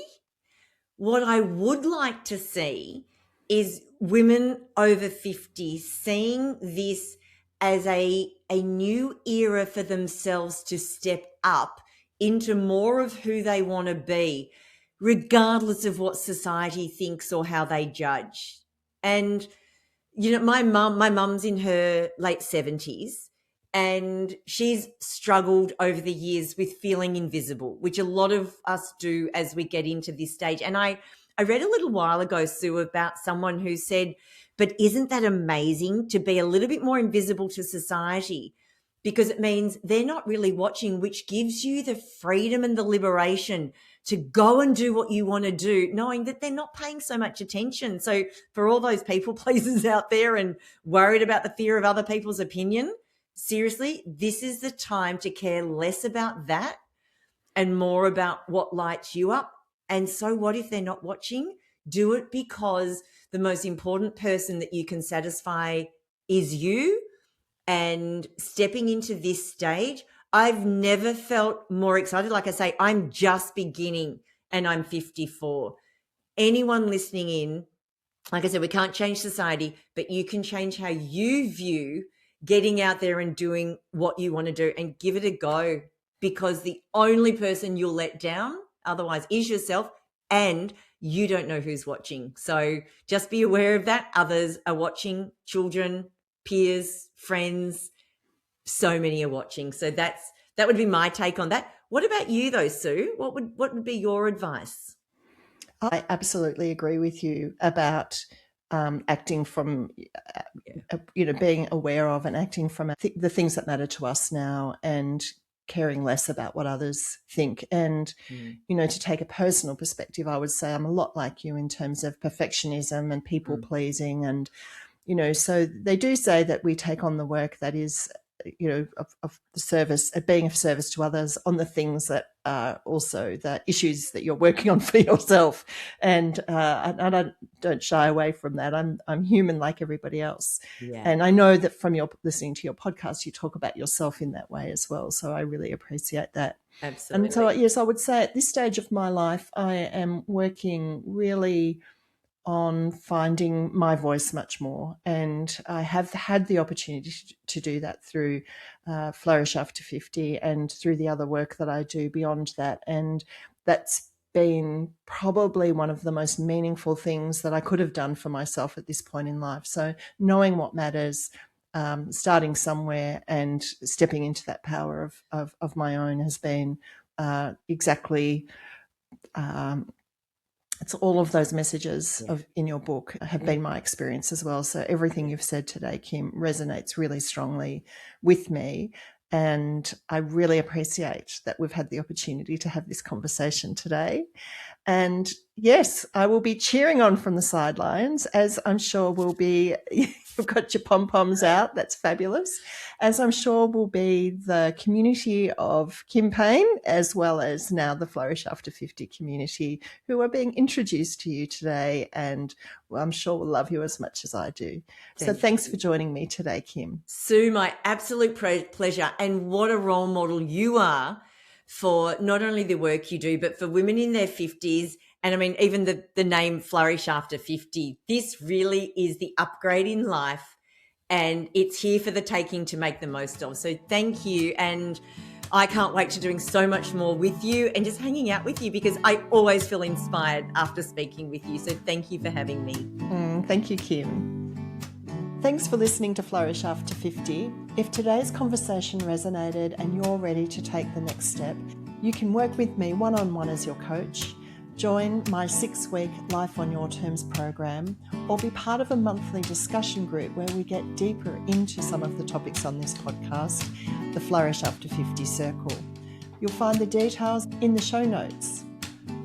What I would like to see is women over 50 seeing this as a new era for themselves to step up into more of who they want to be, regardless of what society thinks or how they judge. And, you know, my mum's in her late 70s, and she's struggled over the years with feeling invisible, which a lot of us do as we get into this stage. And I read a little while ago, Sue, about someone who said, but isn't that amazing to be a little bit more invisible to society? Because it means they're not really watching, which gives you the freedom and the liberation to go and do what you want to do, knowing that they're not paying so much attention. So for all those people pleasers out there and worried about the fear of other people's opinion, seriously, this is the time to care less about that and more about what lights you up. And so what if they're not watching? Do it, because the most important person that you can satisfy is you. And stepping into this stage, I've never felt more excited. Like I say, I'm just beginning, and I'm 54. Anyone listening in, like I said, we can't change society, but you can change how you view getting out there and doing what you want to do, and give it a go, because the only person you'll let down otherwise is yourself, and you don't know who's watching. So just be aware of that. Others are watching, children, peers, friends, so many are watching. So that would be my take on that. What about you though, Sue? What would be your advice? I absolutely agree with you about acting from, being aware of and acting from the things that matter to us now, and caring less about what others think. And, to take a personal perspective, I would say I'm a lot like you in terms of perfectionism and people pleasing. And, so they do say that we take on the work that is, of the service, being of service to others on the things that are also the issues that you're working on for yourself. And I don't shy away from that. I'm human like everybody else. Yeah. And I know that from your listening to your podcast, you talk about yourself in that way as well. So I really appreciate that. Absolutely. And so, yes, I would say at this stage of my life, I am working really on finding my voice much more. And I have had the opportunity to do that through Flourish After 50 and through the other work that I do beyond that. And that's been probably one of the most meaningful things that I could have done for myself at this point in life. So knowing what matters, starting somewhere and stepping into that power of my own has been exactly... it's all of those messages in your book have been my experience as well. So everything you've said today, Kim, resonates really strongly with me. And I really appreciate that we've had the opportunity to have this conversation today. And yes, I will be cheering on from the sidelines, as I'm sure will be, you've got your pom-poms out, that's fabulous, as I'm sure will be the community of Kim Payne, as well as now the Flourish After 50 community, who are being introduced to you today, and I'm sure will love you as much as I do. So thanks for joining me today, Kim. Sue, my absolute pleasure. And what a role model you are for not only the work you do, but for women in their 50s. And I mean, even the name Flourish After 50, this really is the upgrade in life, and it's here for the taking to make the most of. So thank you. And I can't wait to doing so much more with you and just hanging out with you, because I always feel inspired after speaking with you. So thank you for having me. Thank you, Kim. Thanks for listening to Flourish After 50. If today's conversation resonated and you're ready to take the next step, you can work with me one-on-one as your coach, join my 6-week Life on Your Terms program, or be part of a monthly discussion group where we get deeper into some of the topics on this podcast, the Flourish After 50 Circle. You'll find the details in the show notes.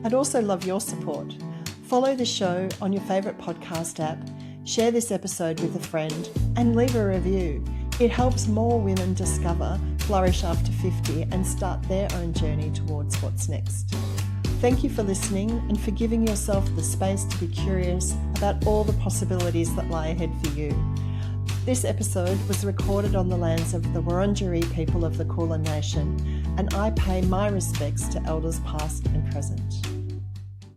I'd also love your support. Follow the show on your favourite podcast app, share this episode with a friend, and leave a review. It helps more women discover Flourish After 50 and start their own journey towards what's next. Thank you for listening and for giving yourself the space to be curious about all the possibilities that lie ahead for you. This episode was recorded on the lands of the Wurundjeri people of the Kulin Nation, and I pay my respects to elders past and present.